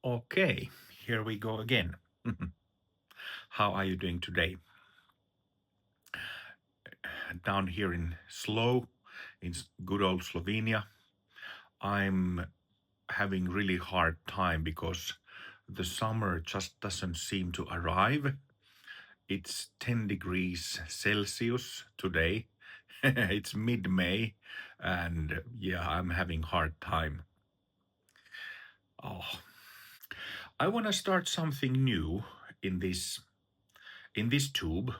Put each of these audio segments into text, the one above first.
Okay, here we go again. How are you doing today? Down here in good old Slovenia, I'm having really hard time because the summer just doesn't seem to arrive. It's 10 degrees Celsius today. It's mid-May, and yeah, I'm having hard time. Oh, I want to start something new in this tube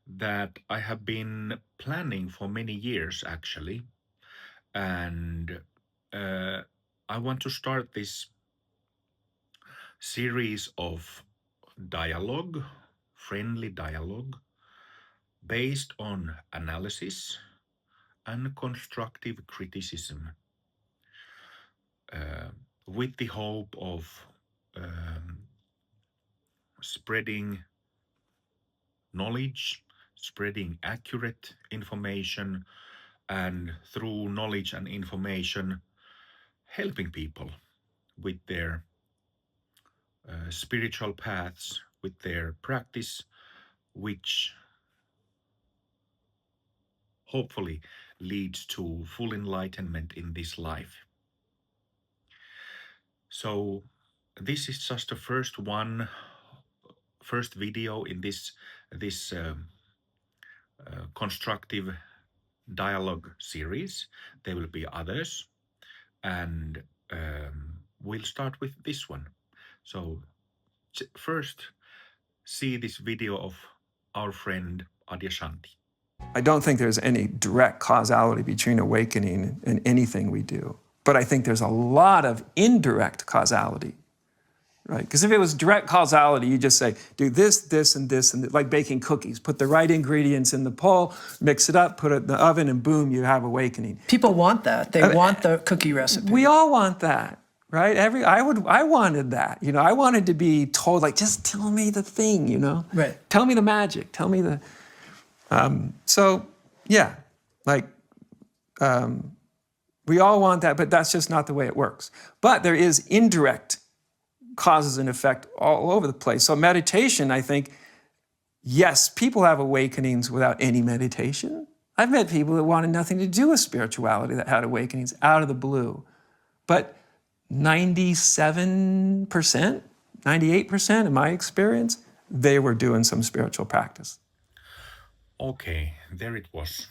that I have been planning for many years, actually. And uh, I want to start this series of dialogue, friendly dialogue, based on analysis and constructive criticism, uh, with the hope of um, spreading knowledge, spreading accurate information, and through knowledge and information, helping people with their spiritual paths, with their practice, which hopefully leads to full enlightenment in this life. So, this is just the first video in this constructive dialogue series. There will be others, and we'll start with this one. So, first, see this video of our friend Adyashanti. I don't think there's any direct causality between awakening and anything we do. But I think there's a lot of indirect causality, right? Because if it was direct causality, you just say, do this, this, and this, and like baking cookies. Put the right ingredients in the bowl, mix it up, put it in the oven, and boom, you have awakening. People want that. They want the cookie recipe. We all want that, right? I wanted that. I wanted to be told, like, just tell me the thing, Right. Tell me the magic. Tell me the. So, yeah, like, we all want that, but that's just not the way it works. But there is indirect causes and effect all over the place. So meditation, I think, yes, people have awakenings without any meditation. I've met people that wanted nothing to do with spirituality that had awakenings out of the blue. But 97%, 98% in my experience, they were doing some spiritual practice. Okay, there it was,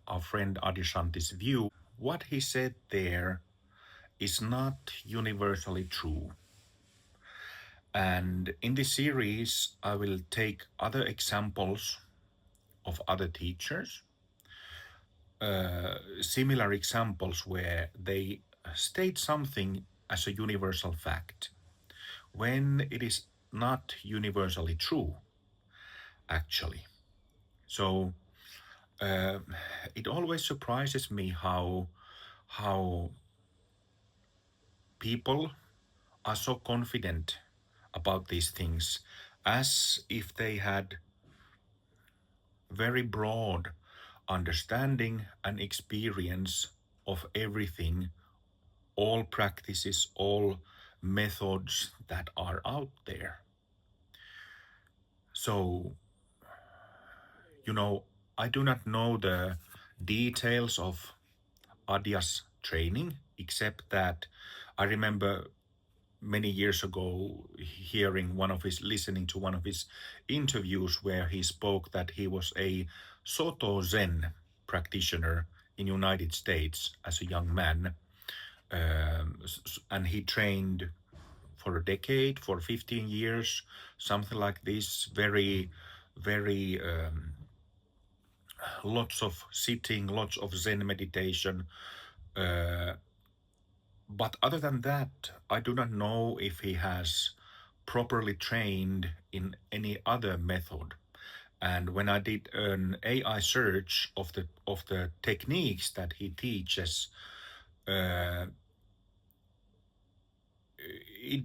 our friend Adyashanti's view. What he said there is not universally true. And in this series, I will take other examples of other teachers, similar examples where they state something as a universal fact, when it is not universally true, actually. So it always surprises me how people are so confident about these things, as if they had very broad understanding and experience of everything, all practices, all methods that are out there. So, I do not know the details of Adya's training, except that I remember many years ago listening to one of his interviews where he spoke that he was a Soto Zen practitioner in United States as a young man. And he trained for a decade, for 15 years, something like this, very, very lots of sitting, lots of Zen meditation. But other than that, I do not know if he has properly trained in any other method. And when I did an AI search of the techniques that he teaches, it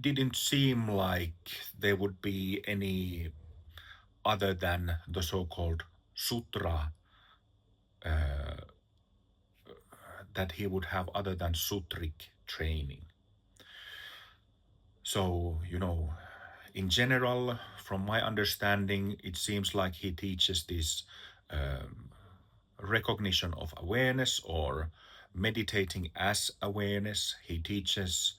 didn't seem like there would be any other than the so-called sutra, that he would have other than sutric training. So, in general, from my understanding, it seems like he teaches this recognition of awareness or meditating as awareness. He teaches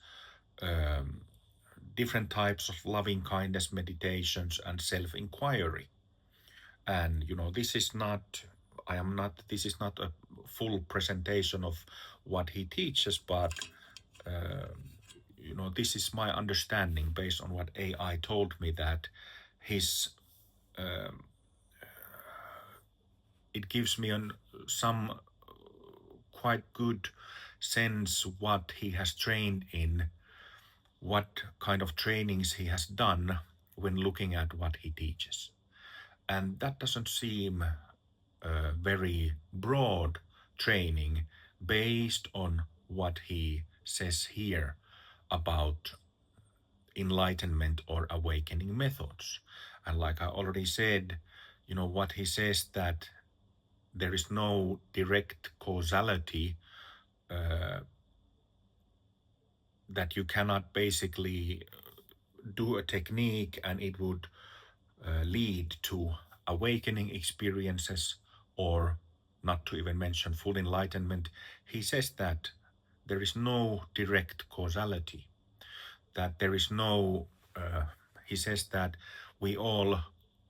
different types of loving kindness meditations and self-inquiry. And this is not, this is not a full presentation of what he teaches, but this is my understanding based on what AI told me, that his it gives me some quite good sense what he has trained in, what kind of trainings he has done when looking at what he teaches. And that doesn't seem a very broad training based on what he says here about enlightenment or awakening methods. And like I already said, what he says, that there is no direct causality, that you cannot basically do a technique and it would lead to awakening experiences, or not to even mention full enlightenment. He says that there is no direct causality, that there is no, he says that we all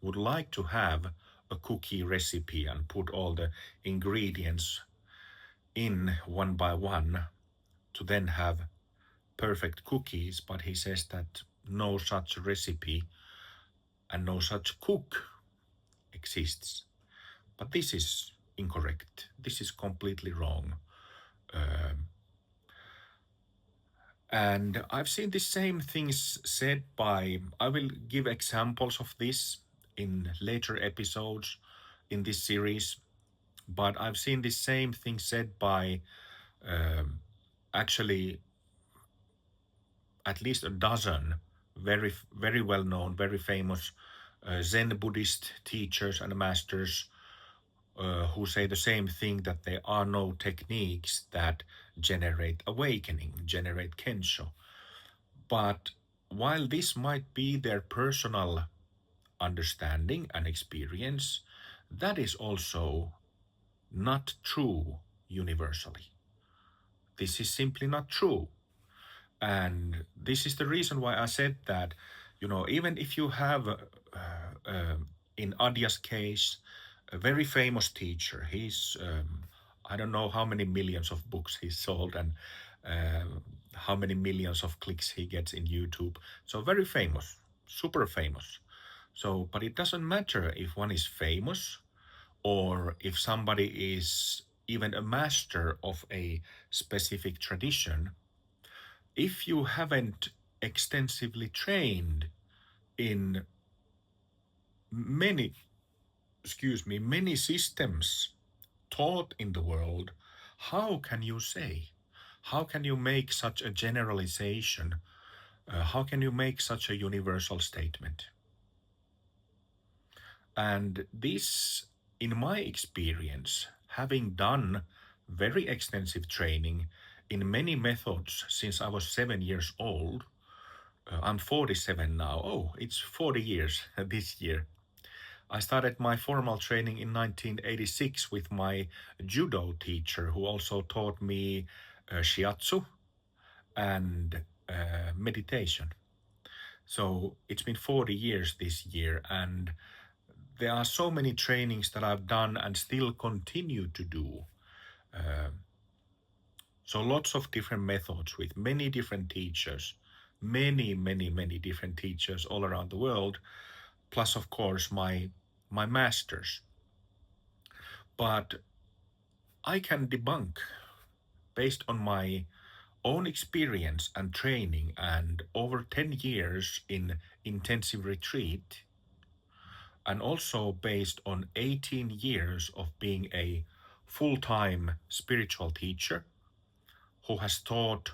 would like to have a cookie recipe and put all the ingredients in one by one to then have perfect cookies, but he says that no such recipe and no such cook exists. But this is incorrect. This is completely wrong. And I've seen the same things said by, I will give examples of this in later episodes in this series, but I've seen the same thing said by actually at least a dozen very, very well known, very famous Zen Buddhist teachers and masters who say the same thing, that there are no techniques that generate awakening, generate kensho. But while this might be their personal understanding and experience, that is also not true universally. This is simply not true. And this is the reason why I said that, even if you have, in Adya's case, a very famous teacher, he's, I don't know how many millions of books he's sold, and how many millions of clicks he gets in YouTube. So very famous, super famous. So, but it doesn't matter if one is famous or if somebody is even a master of a specific tradition. If you haven't extensively trained in many systems taught in the world, how can you say? How can you make such a generalization? How can you make such a universal statement? And this, in my experience, having done very extensive training in many methods since I was 7 years old, I'm 47 now. Oh, it's 40 years this year. I started my formal training in 1986 with my judo teacher, who also taught me shiatsu and meditation. So it's been 40 years this year, and there are so many trainings that I've done and still continue to do. So lots of different methods with many different teachers, many different teachers all around the world, plus of course my masters. But I can debunk, based on my own experience and training and over 10 years in intensive retreat, and also based on 18 years of being a full-time spiritual teacher who has taught,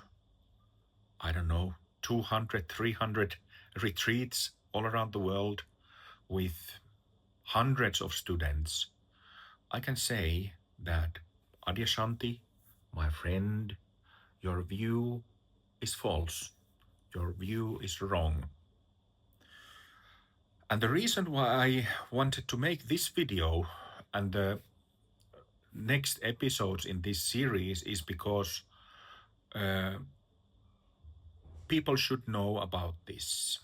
I don't know, 200, 300 retreats all around the world with hundreds of students, I can say that, Adyashanti, my friend, your view is false. Your view is wrong. And the reason why I wanted to make this video and the next episodes in this series is because people should know about this.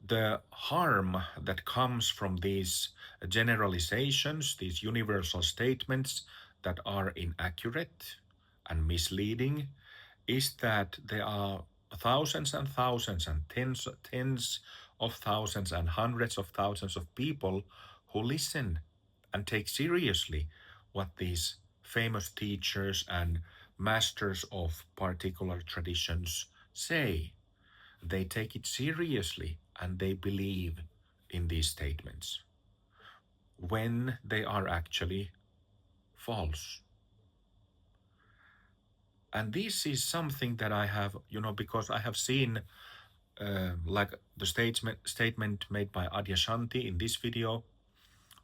The harm that comes from these generalizations, these universal statements that are inaccurate and misleading, is that there are thousands and thousands and tens of thousands and hundreds of thousands of people who listen and take seriously what these famous teachers and masters of particular traditions say. They take it seriously and they believe in these statements when they are actually false. And this is something that I have, because I have seen like the statement made by Adyashanti in this video.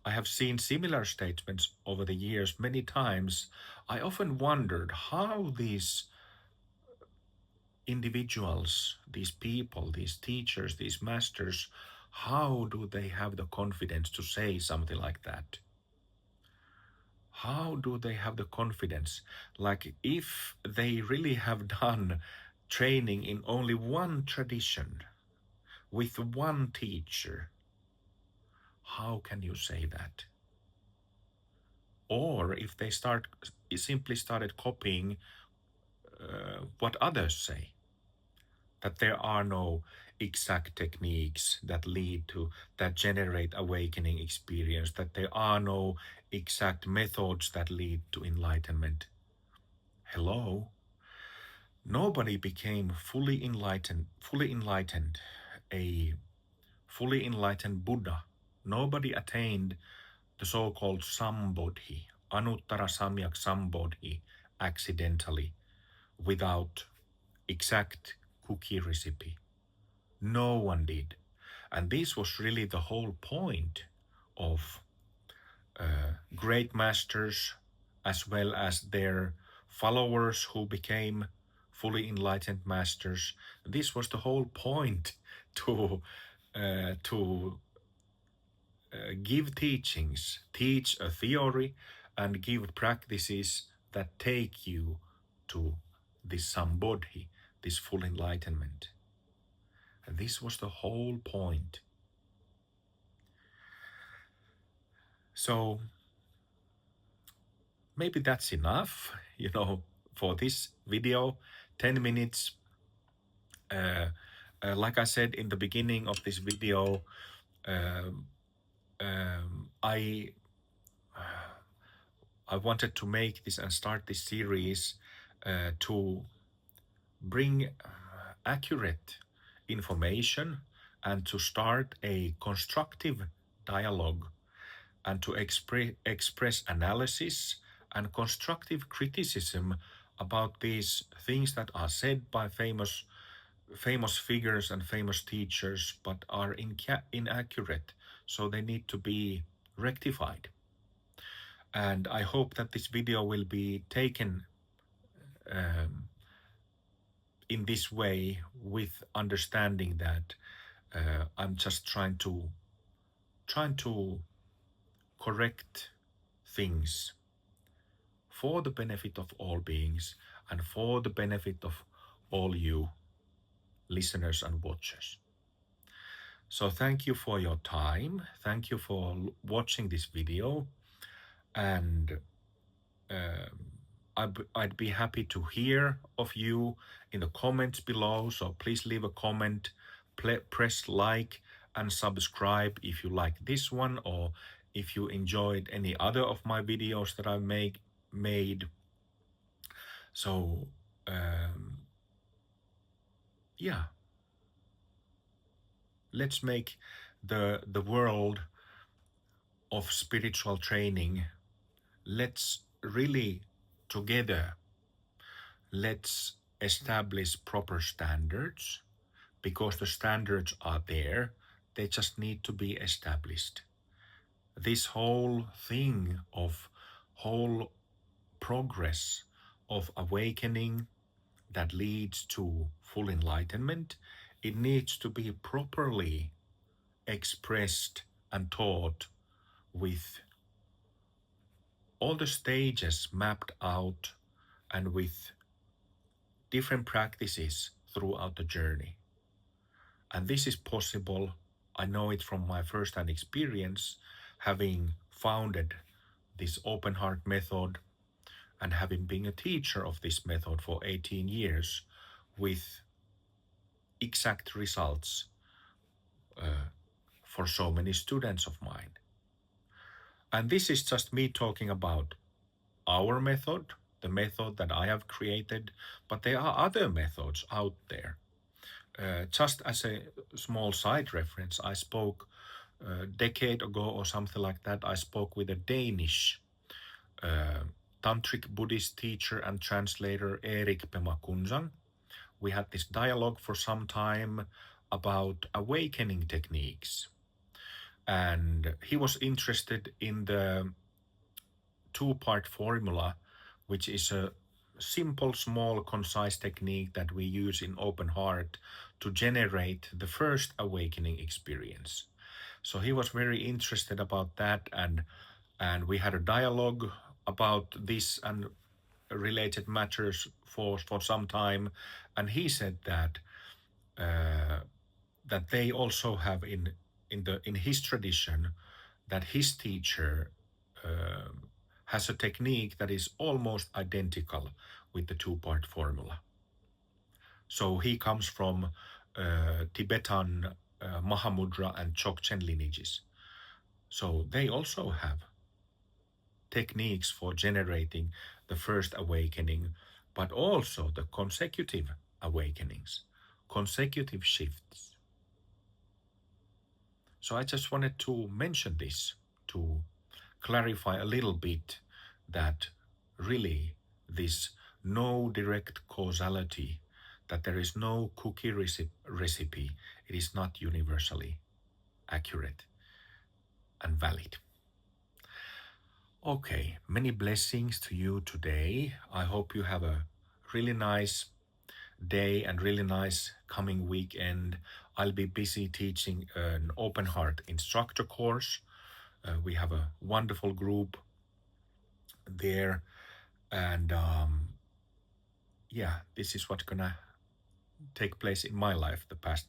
I have seen similar statements over the years many times. I often wondered how these individuals, these people, these teachers, these masters, how do they have the confidence to say something like that? How do they have the confidence? Like if they really have done training in only one tradition, with one teacher, how can you say that? Or if they simply started copying what others say, that there are no exact techniques that generate awakening experience, that there are no exact methods that lead to enlightenment. Hello? Nobody became fully enlightened, a fully enlightened Buddha. Nobody attained the so-called Sambodhi, Anuttara Samyak Sambodhi, accidentally, without exact cookie recipe. No one did. And this was really the whole point of great masters as well as their followers who became fully enlightened masters. This was the whole point to give teachings, teach a theory and give practices that take you to this Sambodhi, this full enlightenment. And this was the whole point. So maybe that's enough, for this video, 10 minutes. Like I said in the beginning of this video, I wanted to make this and start this series to bring accurate information and to start a constructive dialogue and to express analysis and constructive criticism about these things that are said by famous figures and famous teachers but are inaccurate, so they need to be rectified. And I hope that this video will be taken in this way, with understanding that I'm just trying to correct things for the benefit of all beings and for the benefit of all you listeners and watchers. So thank you for your time. Thank you for watching this video, and I'd be happy to hear of you in the comments below. So please leave a comment, press like and subscribe if you like this one, or if you enjoyed any other of my videos that I've made. So yeah, let's make the world of spiritual training, let's really together, let's establish proper standards, because the standards are there, they just need to be established. This whole thing of whole progress of awakening, that leads to full enlightenment, it needs to be properly expressed and taught with all the stages mapped out and with different practices throughout the journey. And this is possible. I know it from my first-hand experience, having founded this open heart method and having been a teacher of this method for 18 years with exact results for so many students of mine. And this is just me talking about our method, the method that I have created, but there are other methods out there. Just as a small side reference, I spoke a decade ago or something like that, I spoke with a Danish tantric Buddhist teacher and translator Erik Pemakunzang. We had this dialogue for some time about awakening techniques. And he was interested in the two-part formula, which is a simple, small, concise technique that we use in open heart to generate the first awakening experience. So he was very interested about that, and we had a dialogue about this and related matters for some time. And he said that that they also have in his tradition that his teacher has a technique that is almost identical with the two-part formula. So he comes from Tibetan Mahamudra and Dzogchen lineages. So they also have techniques for generating the first awakening, but also the consecutive awakenings, consecutive shifts. So I just wanted to mention this to clarify a little bit that really this no direct causality, that there is no cookie recipe, it is not universally accurate and valid. Okay, many blessings to you today. I hope you have a really nice day and really nice coming weekend. I'll be busy teaching an open heart instructor course. We have a wonderful group there, and yeah, this is what's gonna take place in my life the past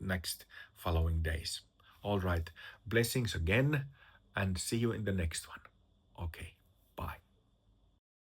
next following days. All right, blessings again, and see you in the next one. Okay.